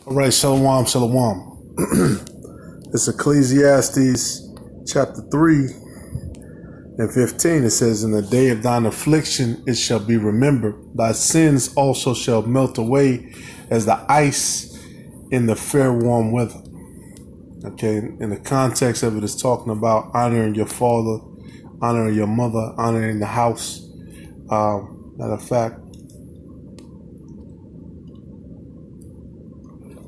All right, shalom, shalom. It's Ecclesiastes chapter 3 and 15. It says, "In the day of thine affliction it shall be remembered. Thy sins also shall melt away as the ice in the fair warm weather." Okay, in the context of it is talking about honoring your father, honoring your mother, honoring the house. Matter of fact,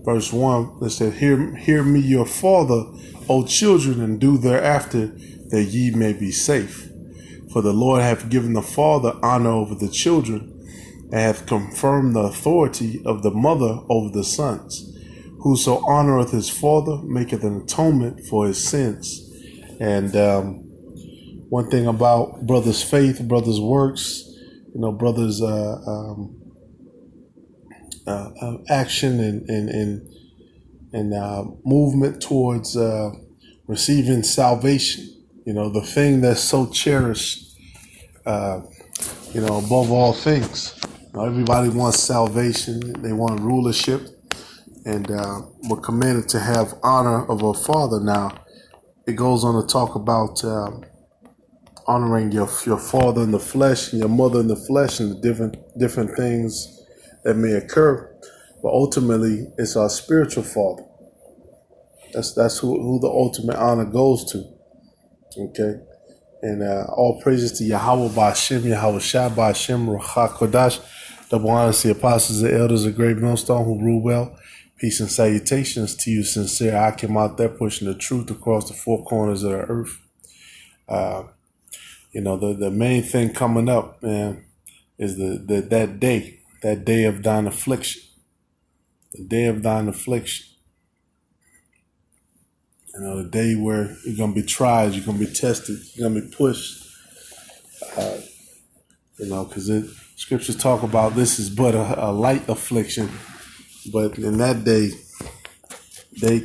verse 1, it said, hear me your father, O children, and do thereafter, that ye may be safe. For the Lord hath given the father honor over the children, and hath confirmed the authority of the mother over the sons. Whoso honoreth his father maketh an atonement for his sins. And one thing about brothers' faith, brothers' works, brothers' action and movement towards receiving salvation. The thing that's so cherished, above all things. Everybody wants salvation. They want rulership. And we're commanded to have honor of our father. Now, it goes on to talk about honoring your father in the flesh and your mother in the flesh and the different things that may occur, but ultimately it's our spiritual father. That's who the ultimate honor goes to. Okay, and all praises to Yahweh Ba'Shem, Yahweh Shai Ba'Shem, Ruach HaKodash, double honors to the apostles and elders of Great Millstone who rule well. Peace and salutations to you, sincere. I came out there pushing the truth across the four corners of the earth. The main thing coming up, man, is that day of thine affliction. The day of thine affliction. The day where you're going to be tried, you're going to be tested, you're going to be pushed. Because scriptures talk about this is but a light affliction. But in that day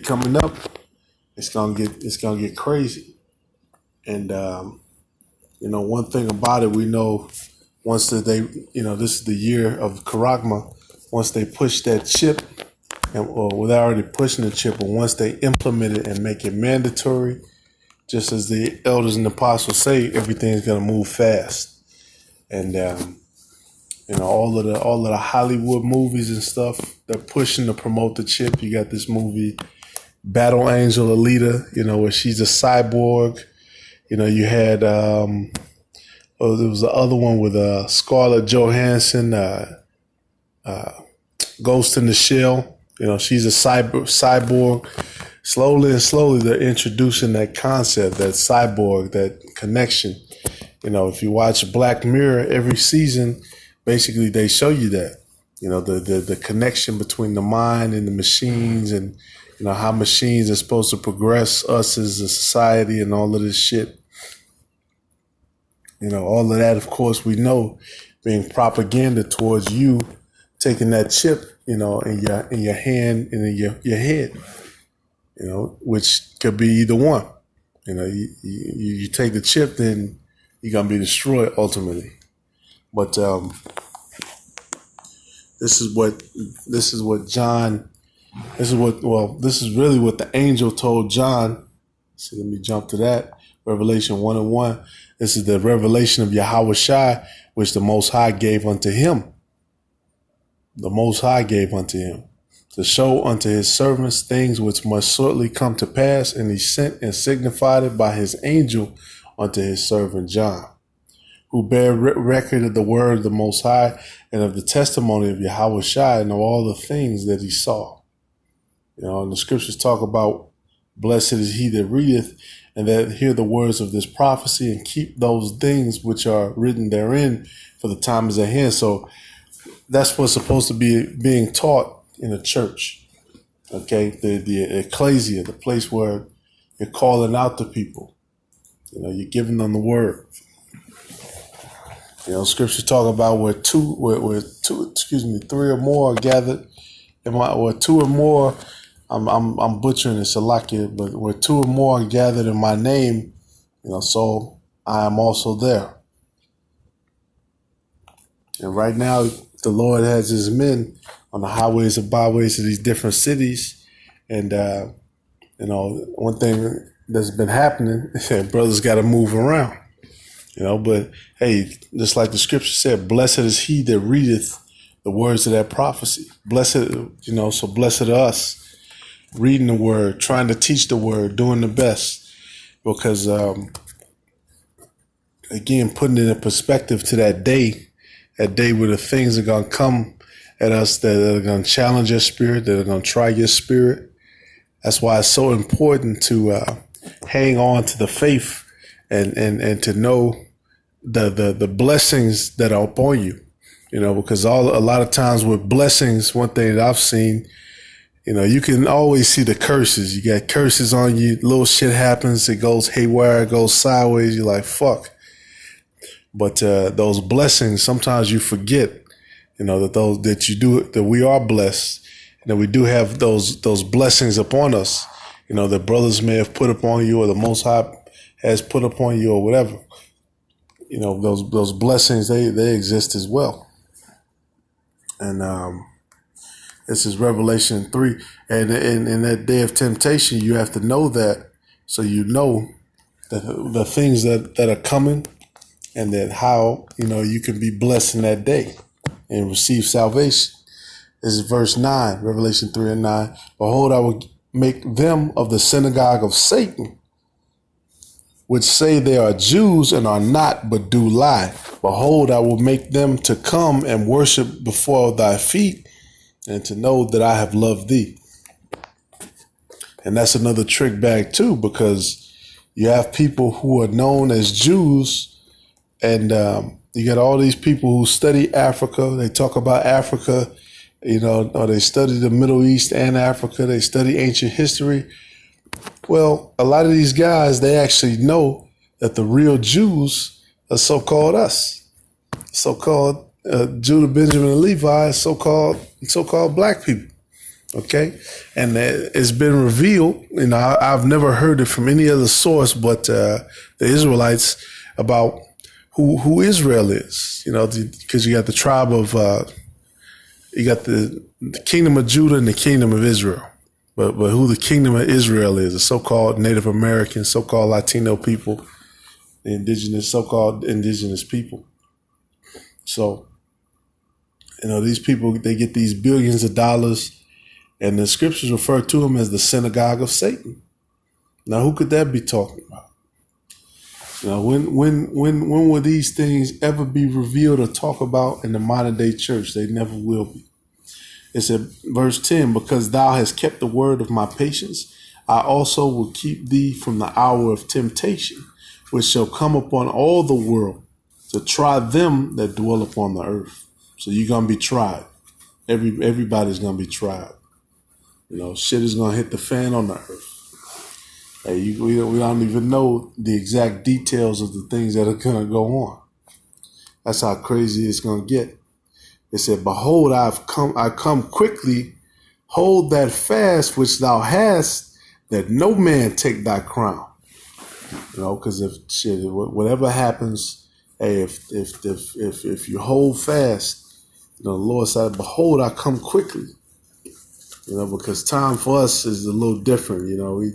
coming up, it's gonna get crazy. And one thing about it, we know once that this is the year of Karagma. Once they push that chip, or without already pushing the chip, but once they implement it and make it mandatory, just as the elders and apostles say, everything's gonna move fast. And all of the Hollywood movies and stuff, they're pushing to promote the chip. You got this movie, Battle Angel Alita, where she's a cyborg. You had there was the other one with Scarlett Johansson, Ghost in the Shell. She's a cyborg. Slowly they're introducing that concept, that cyborg, that connection. If you watch Black Mirror every season, basically they show you that, the connection between the mind and the machines, and how machines are supposed to progress us as a society and all of this shit. All of that, of course, we know being propaganda towards you taking that chip, in your hand and in your head, which could be either one. You take the chip, then you're gonna be destroyed ultimately. But this is really what the angel told John. So let me jump to that. Revelation 1:1. This is the revelation of Yahweh Shai, which the Most High gave unto him. The Most High gave unto him, to show unto his servants things which must shortly come to pass, and he sent and signified it by his angel unto his servant John, who bear record of the word of the Most High and of the testimony of Yahweh Shai, and of all the things that he saw. And the scriptures talk about, blessed is he that readeth, and that hear the words of this prophecy, and keep those things which are written therein, for the time is at hand. So that's what's supposed to be being taught in a church. Okay, the ecclesia, the place where you're calling out to people. You're giving them the word. Scriptures talk about where three or more are gathered. Where two or more, I'm butchering it, Salakia, but where two or more are gathered in my name, so I am also there. And right now, the Lord has his men on the highways and byways of these different cities. And, one thing that's been happening is brothers got to move around, but hey, just like the scripture said, blessed is he that readeth the words of that prophecy. Blessed, so blessed are us reading the word, trying to teach the word, doing the best. Because, again, putting it in perspective to that day where the things are going to come at us that are going to challenge your spirit, that are going to try your spirit. That's why it's so important to hang on to the faith and to know the blessings that are upon you, because a lot of times with blessings, one thing that I've seen, you can always see the curses. You got curses on you, little shit happens, it goes haywire, it goes sideways, you're like, fuck. But those blessings, sometimes you forget, that we are blessed, and that we do have those blessings upon us, that brothers may have put upon you, or the Most High has put upon you, or whatever. Those blessings, they exist as well. And this is Revelation 3. And in that day of temptation, you have to know that, so the things that are coming, and that how, you can be blessed in that day and receive salvation. This is verse 9, Revelation 3 and 9. Behold, I will make them of the synagogue of Satan, which say they are Jews and are not, but do lie. Behold, I will make them to come and worship before thy feet, and to know that I have loved thee. And that's another trick bag too, because you have people who are known as Jews, and you got all these people who study Africa. They talk about Africa, or they study the Middle East and Africa. They study ancient history. Well, a lot of these guys, they actually know that the real Jews are so-called us, so-called Judah, Benjamin, and Levi, so-called black people. Okay. And it's been revealed, I've never heard it from any other source but the Israelites about who Israel is, because you got the tribe of, you got the kingdom of Judah and the kingdom of Israel. But who the kingdom of Israel is, the so-called Native American, so-called Latino people, the so-called indigenous people. So, these people, they get these billions of dollars, and the scriptures refer to them as the synagogue of Satan. Now, who could that be talking about? When will these things ever be revealed or talked about in the modern day church? They never will be. It said, verse 10, because thou hast kept the word of my patience, I also will keep thee from the hour of temptation, which shall come upon all the world to try them that dwell upon the earth. So you're going to be tried. Everybody's going to be tried. Shit is going to hit the fan on the earth. Hey, we don't even know the exact details of the things that are going to go on. That's how crazy it's going to get. It said, behold, I come quickly, hold that fast which thou hast, that no man take thy crown. Because whatever happens, hey, if you hold fast, the Lord said, behold, I come quickly. Because time for us is a little different. We,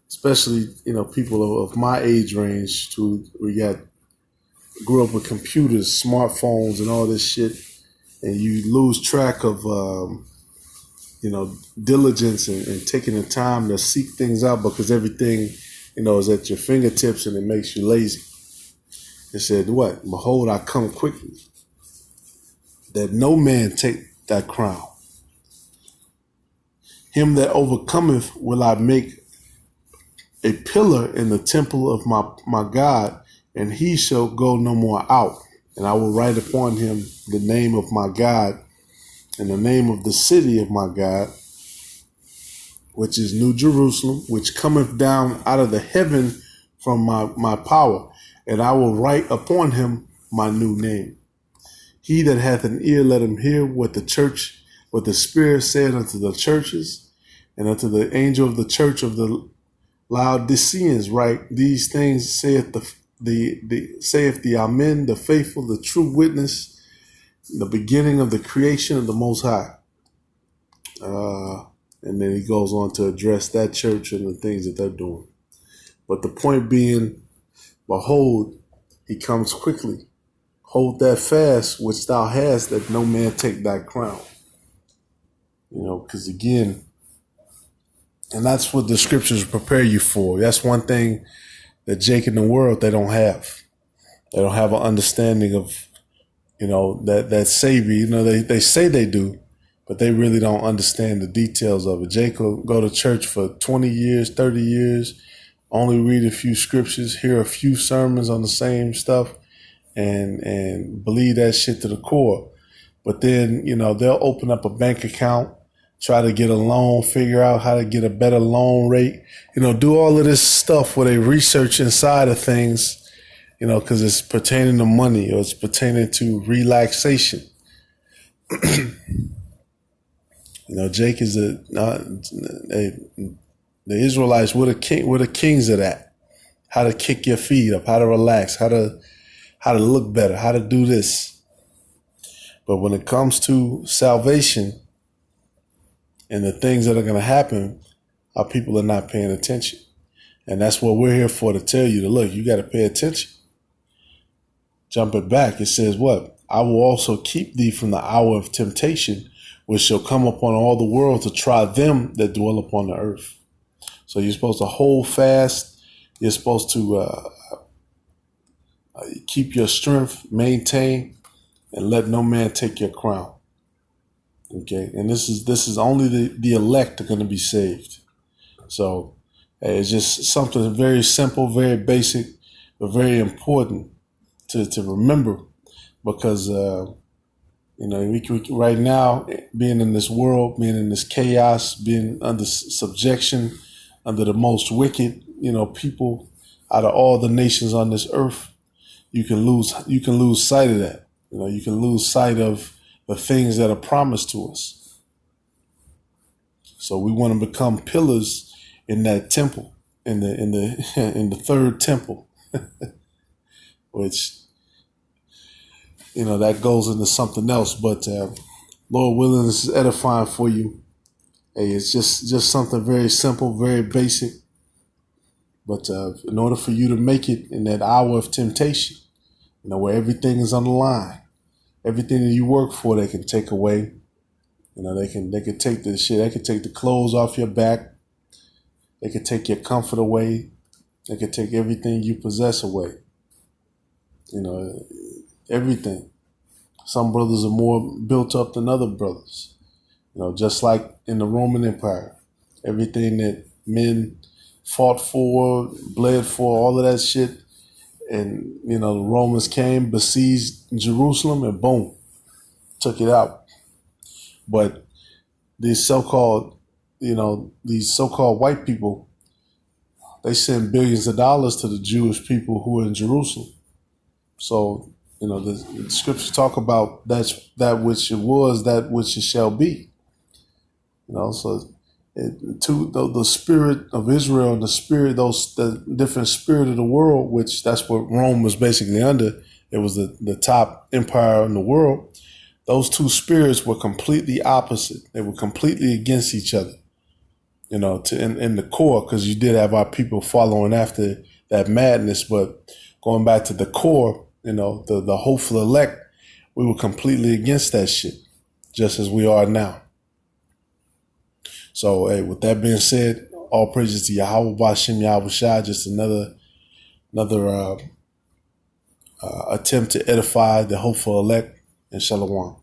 especially, people of my age range, grew up with computers, smartphones, and all this shit. And you lose track of, diligence and taking the time to seek things out, because everything, is at your fingertips, and it makes you lazy. It said, what? Behold, I come quickly, that no man take thy crown. Him that overcometh will I make a pillar in the temple of my God, and he shall go no more out. And I will write upon him the name of my God, and the name of the city of my God, which is New Jerusalem, which cometh down out of the heaven from my power. And I will write upon him my new name. He that hath an ear, let him hear what the Spirit said unto the churches. And unto the angel of the church of the Laodiceans write, these things saith the Amen, the faithful, the true witness, the beginning of the creation of the Most High. And then he goes on to address that church and the things that they're doing. But the point being, behold, he comes quickly. Hold that fast which thou hast, that no man take thy crown. Because again, and that's what the scriptures prepare you for. That's one thing that Jake in the world, they don't have. They don't have an understanding of, that Savior. They say they do, but they really don't understand the details of it. Jake will go to church for 20 years, 30 years, only read a few scriptures, hear a few sermons on the same stuff, and believe that shit to the core. But then, they'll open up a bank account, try to get a loan, figure out how to get a better loan rate, do all of this stuff where they research inside of things, because it's pertaining to money or it's pertaining to relaxation. Jake is the Israelites. Where the kings of that? How to kick your feet up, how to relax, how to look better, how to do this. But when it comes to salvation and the things that are going to happen, our people are not paying attention. And that's what we're here for, to tell you, to look, you got to pay attention. Jump it back. It says what? I will also keep thee from the hour of temptation, which shall come upon all the world to try them that dwell upon the earth. So you're supposed to hold fast. You're supposed to keep your strength, maintain, and let no man take your crown. Okay, and this is only the elect are going to be saved. So it's just something very simple, very basic, but very important to remember, because we right now, being in this world, being in this chaos, being under subjection, under the most wicked, people out of all the nations on this earth, you can lose sight of that. You can lose sight of the things that are promised to us. So we want to become pillars in that temple, in the third temple, which that goes into something else. But Lord willing, this is edifying for you. Hey, it's just something very simple, very basic. But in order for you to make it in that hour of temptation, where everything is on the line, everything that you work for, they can take away. They can take the shit. They can take the clothes off your back. They can take your comfort away. They can take everything you possess away. Everything. Some brothers are more built up than other brothers. Just like in the Roman Empire, everything that men fought for, bled for, all of that shit. And, the Romans came, besieged Jerusalem, and boom, took it out. But these so-called white people, they send billions of dollars to the Jewish people who are in Jerusalem. So, the scriptures talk about that which it was, that which it shall be. So the spirit of Israel and the different spirit of the world, which that's what Rome was basically under. It was the top empire in the world. Those two spirits were completely opposite. They were completely against each other, in the core, because you did have our people following after that madness. But going back to the core, the hopeful elect, we were completely against that shit, just as we are now. So, hey, with that being said, all praises to Yahweh B'Shem Yahweh Shai. Just another attempt to edify the hopeful elect, and Shalom.